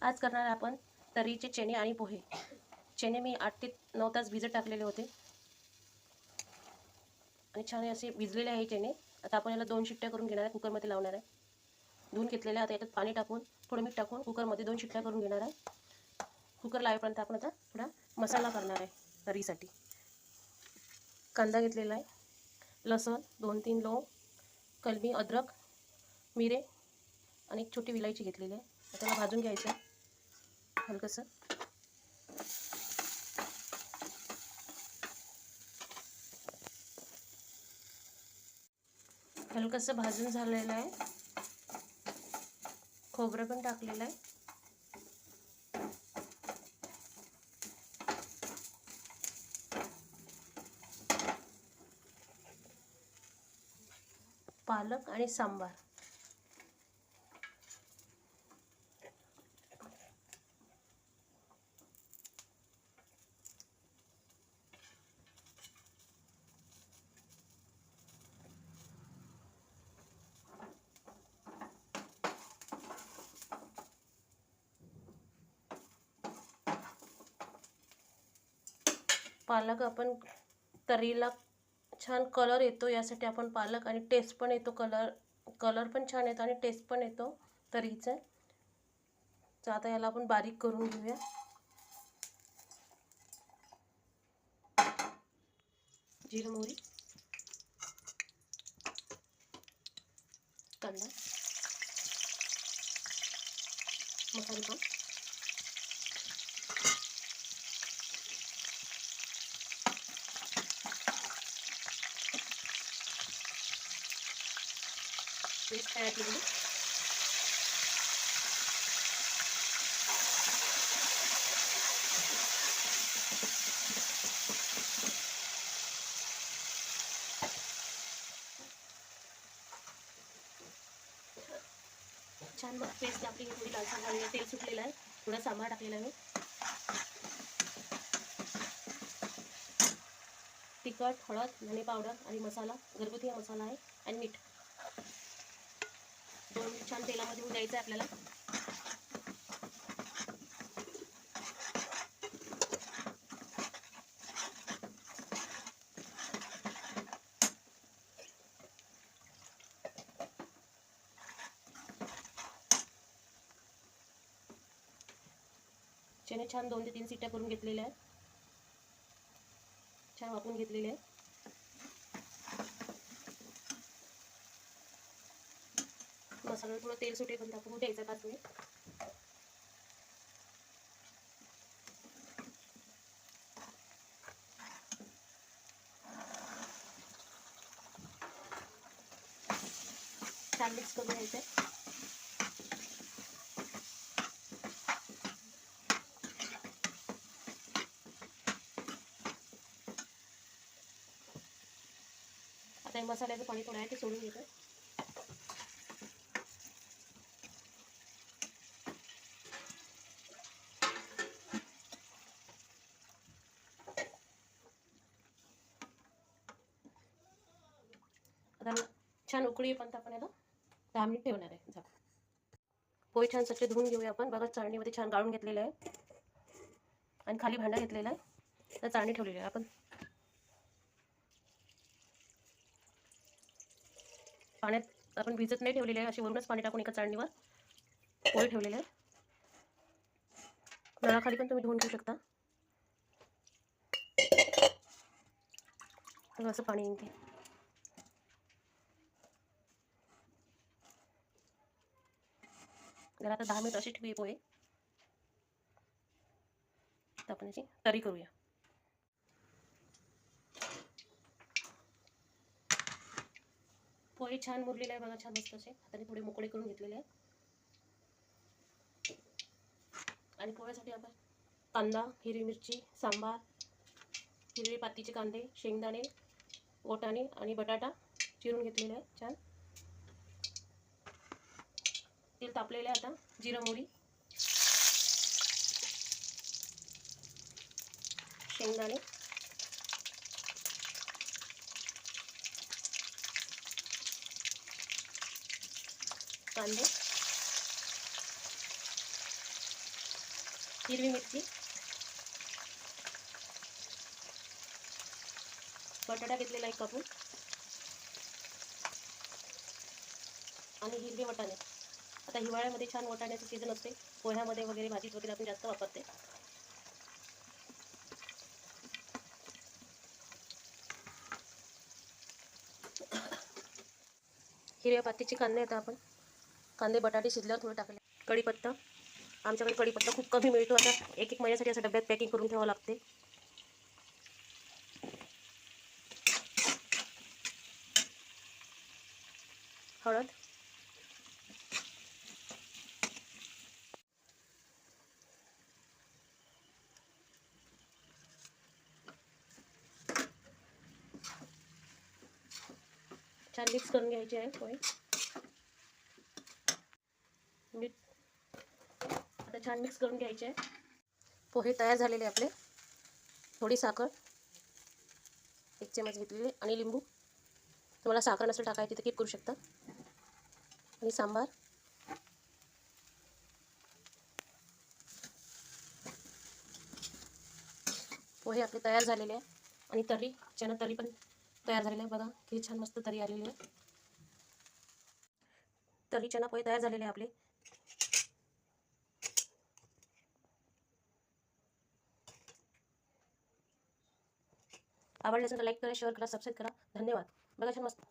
आज करणार आहे आपण तर्रीचे चणे आणि पोहे। चणे मी 8 ते 9 तास भिजत टाकलेले होते आणि छान असे भिजलेले आहे चणे। आता आपण याला 2 शिट्ट्या करून घेणार आहे, कुकरमध्ये लावणार आहे। धुवून घेतलेले आता याच्यात पाणी टाकून थोडं मीठ टाकून कुकरमध्ये 2 शिट्ट्या करून घेणार आहे। कुकर लावेपर्यंत आपण आता थोडा मसाला करणार आहे तर्रीसाठी। कांदा घेतलेला आहे, लसूण 2-3 लवंग, कलमी, अद्रक, मिरे आणि एक छोटी विलायची घेतलेली आहे। आता त्याला भाजून घ्यायचं आहे हलकंसं। हलकंसं भाजून झालेलं आहे। खोबरं पण टाकलेलं आहे। पालक आणि सांबार। पालक आपण तर्रीला छान कलर येतो यासाठी आपण पालक, आणि टेस्ट पण येतो, कलर पण छान येतो आणि टेस्ट पण येतो तर्रीचा। तर आता याला आपण बारीक करून घेऊया। जिरं, मोहरी, कांदा, मसाले पण, पेस्ट तयार केलेली। छान पेस्ट आपली थोडी लालसर झालेली आहे, तेल सुटलेलं आहे, थोडा सांबार टाकलेला आहे। तिखट, हळद, धने पावडर आणि मसाला, घरगुती हा मसाला आहे, आणि मीठ। 2 मिनिट छान तेलामध्ये होऊ द्यायचं आहे आपल्याला। चणे छान 2 ते 3 शिट्ट्या करून घेतलेल्या आहेत, छान वाफवून घेतलेले आहे। मसाला थोडं तेल सुटेपर्यंत टाकून द्यायचं 5 मिनिट। छान मिक्स करून घ्यायचं आहे। आता मसाल्याचं पाणी थोडं आहे ते सोडून घेतो। आता छान उकळी पण आपण याला 10 मिनिट ठेवणार आहे। पोहे छान स्वच्छ धुवून घेऊया आपण। बघा चाळणीमध्ये छान गाळून घेतलेलं आहे आणि खाली भांडा घेतलेला आहे, तर चाळणी ठेवलेली आहे आपण। पाण्यात आपण भिजत नाही ठेवलेले आहे, अशी वरूनच पाणी टाकून एका चाळणीवर पोहे ठेवलेले आहे। नळाखाली पण तुम्ही धुवून घेऊ शकता। असं पाणी येते। जरा आता 10 मिनिट अशी ठेवूया पोहे। तर आपण याची तर्री करूया। पोहे छान मुरलेले आहे बघा, छान मस्त असे हाताने थोडे मोकळे करून घेतलेले आहे। आणि पोह्यासाठी आपण कांदा, हिरवी मिरची, सांबार, हिरवे पातीचे कांदे, शेंगदाणे, वाटाणे आणि बटाटा चिरून घेतलेले आहे छान। तेल तापलेले आहे, आता जिरं, मोहरी, शेंगदाणे, कांदे, हिरवी मिरची, बटाटा घेतलेला एक कापून आणि हिरवे वाटाणे. आता हिवाळ्यामध्ये छान वाटाण्याचं सीझन असते, पोह्यामध्ये वगैरे भाजीत वगैरे आपण जास्त वापरते. हिरव्या पातीचे कांदे आता आपण कांदे बटाटे शिजल्यावर थोडे टाकले. कढीपत्ता, आमच्याकडे कढीपत्ता खूप कमी मिळतो, आता एक एक महिन्यासाठी असं डब्यात पॅकिंग करून ठेवावं लागते. हळद, छान मिक्स करून घ्यायचे आहे पोहे. मीठ, आता छान मिक्स करून घ्यायचे आहे. पोहे तयार झालेले आपले. थोडी साखर, 1 चमच घेतलेले आणि लिंबू. तुम्हाला साखर नसेल टाकायची तर स्किप करू शकता. आणि सांबार. पोहे आपले तयार झालेले आहे आणि चना तरी पण तयार झालेले आहे. बघा किती छान मस्त तरी आलेली आहे. तरी चना पोहे तयार झालेले आहे आपले. आवडले असेल तर लाईक करा, शेअर करा, सबस्क्राईब करा. धन्यवाद. बघा छान मस्त